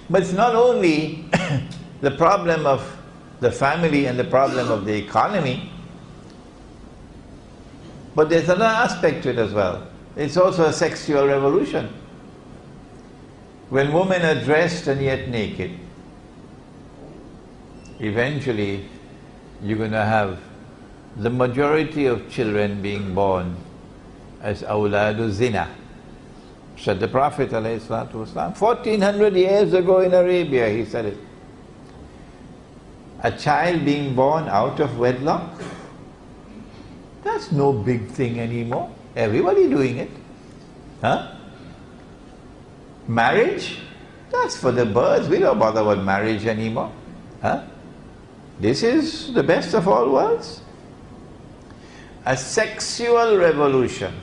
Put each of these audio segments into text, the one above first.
But it's not only the problem of the family and the problem of the economy, but there's another aspect to it as well. It's also a sexual revolution. When women are dressed and yet naked, eventually you're going to have the majority of children being born as awladu zina. Said the Prophet ﷺ, 1400 years ago in Arabia, he said it. A child being born out of wedlock, that's no big thing anymore. Everybody doing it. Huh? Marriage, that's for the birds. We don't bother about marriage anymore. Huh? This is the best of all worlds. A sexual revolution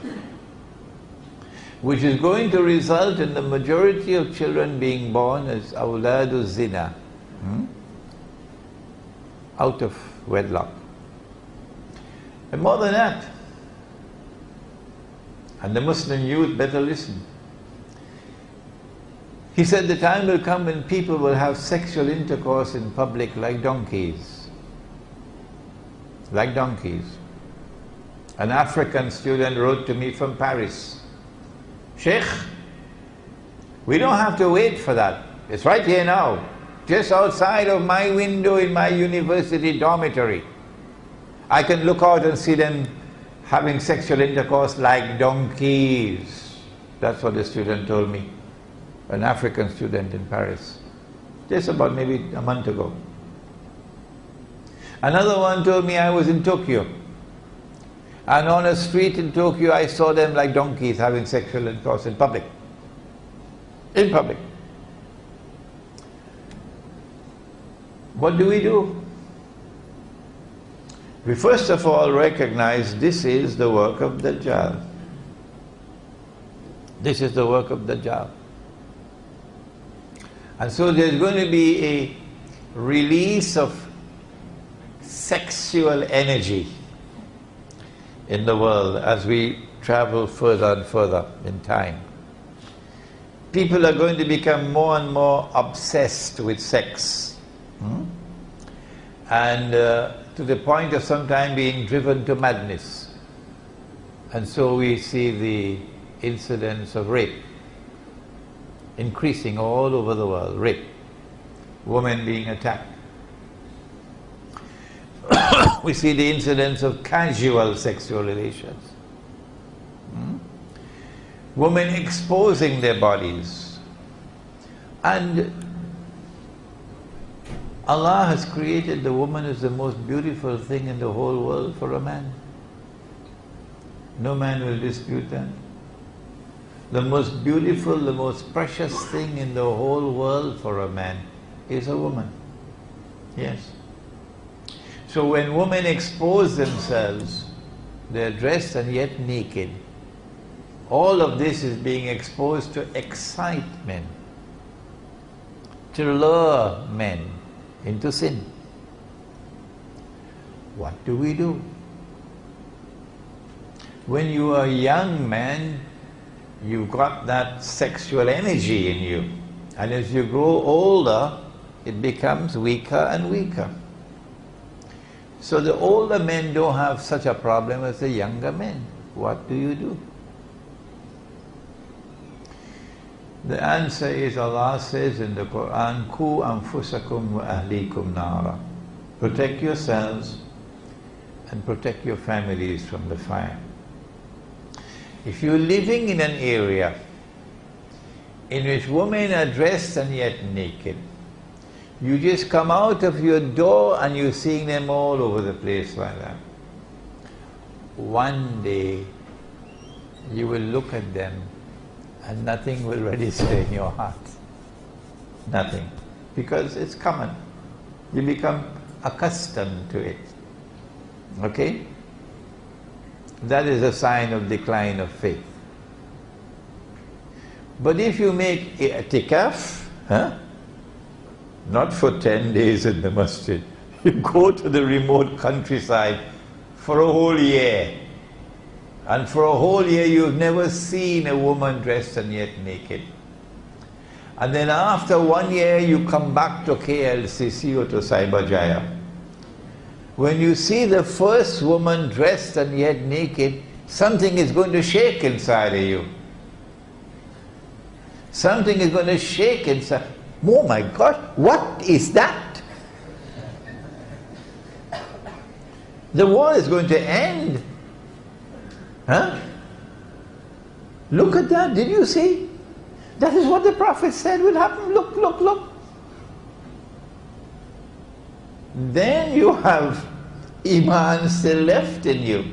which is going to result in the majority of children being born as awladu zina, out of wedlock. And more than that, and the Muslim youth better listen. He said the time will come when people will have sexual intercourse in public like donkeys. Like donkeys. An African student wrote to me from Paris, Sheikh, we don't have to wait for that. It's right here now, just outside of my window in my university dormitory. I can look out and see them having sexual intercourse like donkeys. That's what the student told me. An African student in Paris. Just about maybe a month ago. Another one told me I was in Tokyo. And on a street in Tokyo I saw them like donkeys having sexual intercourse in public. In public. What do we do? We first of all recognize this is the work of Dajjal. This is the work of Dajjal. And so there's going to be a release of sexual energy in the world as we travel further and further in time. People are going to become more and more obsessed with sex. And to the point of sometimes being driven to madness. And so we see the incidence of rape increasing all over the world. Rape. Women being attacked. We see the incidence of casual sexual relations. Women exposing their bodies. And Allah has created the woman as the most beautiful thing in the whole world for a man. No man will dispute that. The most beautiful, the most precious thing in the whole world for a man is a woman. Yes. So when women expose themselves, they're dressed and yet naked. All of this is being exposed to excite men, to lure men into sin. What do we do? When you are a young man, you've got that sexual energy in you. And as you grow older, it becomes weaker and weaker. So the older men don't have such a problem as the younger men. What do you do? The answer is, Allah says in the Quran, Ku anfusakum wa ahlikum nara. Protect yourselves and protect your families from the fire. If you're living in an area in which women are dressed and yet naked, you just come out of your door and you're seeing them all over the place like that. One day you will look at them and nothing will register in your heart. Nothing. Because it's common. You become accustomed to it. Okay? That is a sign of decline of faith. But if you make i'tikaf, not for 10 days in the masjid, you go to the remote countryside for a whole year. And for a whole year you've never seen a woman dressed and yet naked. And then after 1 year you come back to KLCC or to Cyberjaya. When you see the first woman dressed and yet naked, something is going to shake inside of you. Something is going to shake inside. Oh my God, what is that? The world is going to end. Huh? Look at that, did you see? That is what the Prophet said will happen. Look, look, look. Then you have Iman still left in you.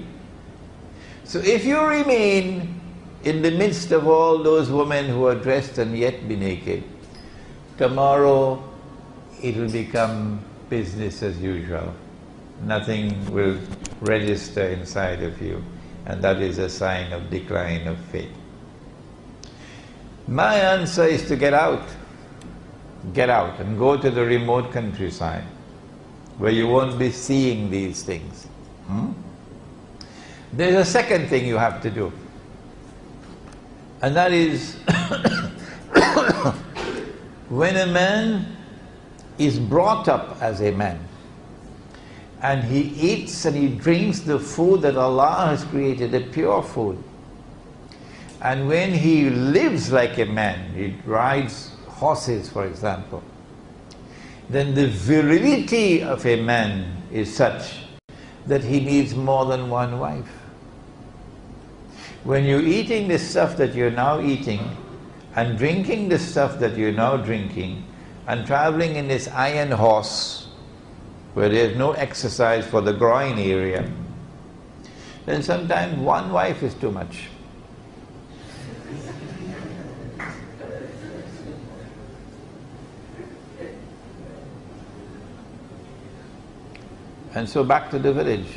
So if you remain in the midst of all those women who are dressed and yet be naked, tomorrow it will become business as usual. Nothing will register inside of you, and that is a sign of decline of faith. My answer is to get out. Get out and go to the remote countryside where you won't be seeing these things. There's a second thing you have to do, and that is when a man is brought up as a man and he eats and he drinks the food that Allah has created, the pure food, and when he lives like a man, he rides horses for example, then the virility of a man is such that he needs more than one wife. When you're eating the stuff that you're now eating and drinking the stuff that you're now drinking and traveling in this iron horse where there's no exercise for the groin area, then sometimes one wife is too much. And so back to the village,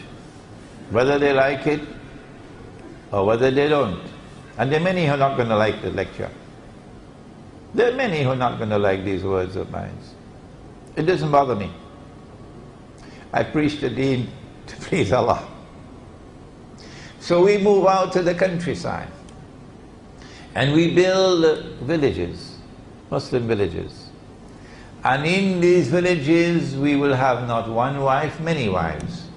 whether they like it or whether they don't. And there are many who are not going to like the lecture. There are many who are not going to like these words of mine. It doesn't bother me. I preach the deen to please Allah. So we move out to the countryside and we build villages, Muslim villages. And in these villages we will have not one wife, many wives.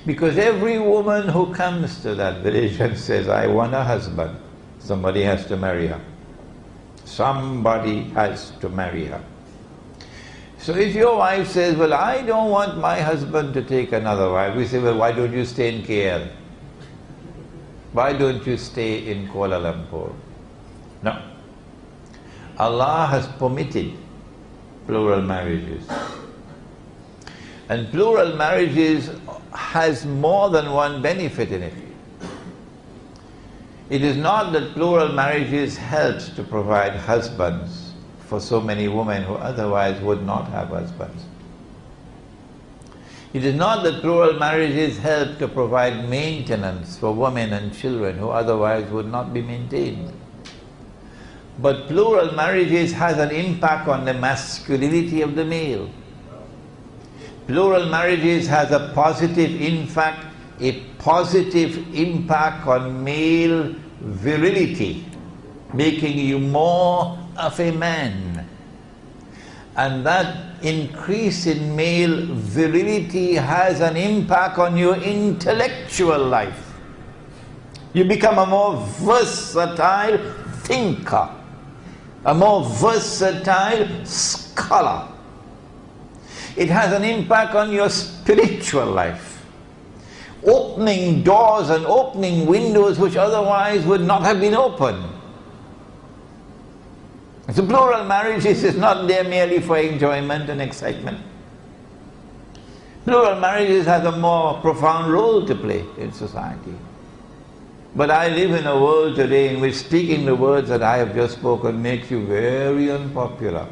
Because every woman who comes to that village and says, I want a husband, somebody has to marry her. Somebody has to marry her. So if your wife says, well, I don't want my husband to take another wife, we say, well, why don't you stay in KL? Why don't you stay in Kuala Lumpur? No. Allah has permitted plural marriages. And plural marriages has more than one benefit in it. It is not that plural marriages helps to provide husbands for so many women who otherwise would not have husbands. It is not that plural marriages help to provide maintenance for women and children who otherwise would not be maintained. But plural marriages has an impact on the masculinity of the male. Plural marriages has a positive impact on male virility, making you more of a man. And that increase in male virility has an impact on your intellectual life. You become a more versatile thinker, a more versatile scholar. It has an impact on your spiritual life, opening doors and opening windows which otherwise would not have been opened. So plural marriages is not there merely for enjoyment and excitement. Plural marriages has a more profound role to play in society. But I live in a world today in which speaking the words that I have just spoken makes you very unpopular.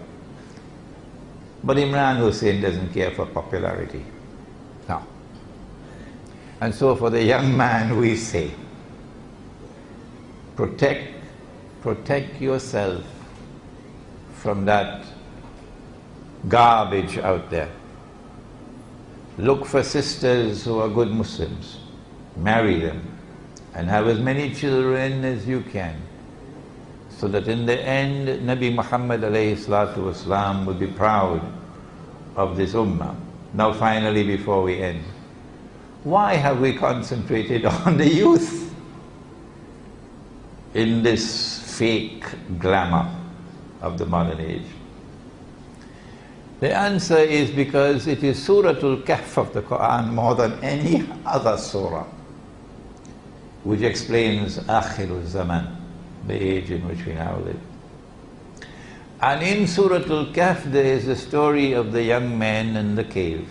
But Imran Hussein doesn't care for popularity. No. And so for the young man we say, protect yourself from that garbage out there. Look for sisters who are good Muslims, marry them, and have as many children as you can, so that in the end Nabi Muhammad alayhi salatu wasalam will be proud of this ummah. Now finally, before we end, why have we concentrated on the youth in this fake glamour of the modern age? The answer is because it is Suratul Kahf of the Quran more than any other surah which explains Akhirul Zaman, the age in which we now live. And in Suratul Kahf there is the story of the young men in the cave.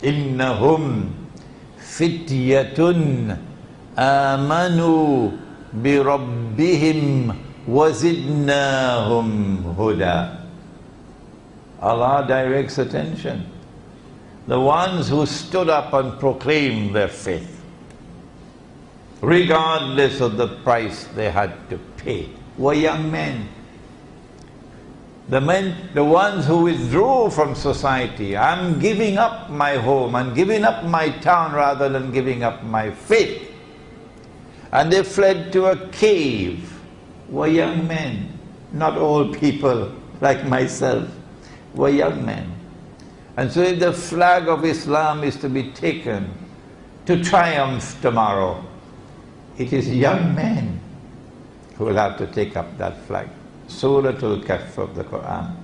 Innahum fityatun amanu bi rabbihim wazidnahum huda. Allah directs attention. The ones who stood up and proclaimed their faith, regardless of the price they had to pay, were young men. The ones who withdrew from society, I'm giving up my home, I'm giving up my town rather than giving up my faith. And they fled to a cave, were young men, not old people like myself, were young men. And so if the flag of Islam is to be taken to triumph tomorrow, it is young men who will have to take up that flag. Suratul Kahf of the Quran.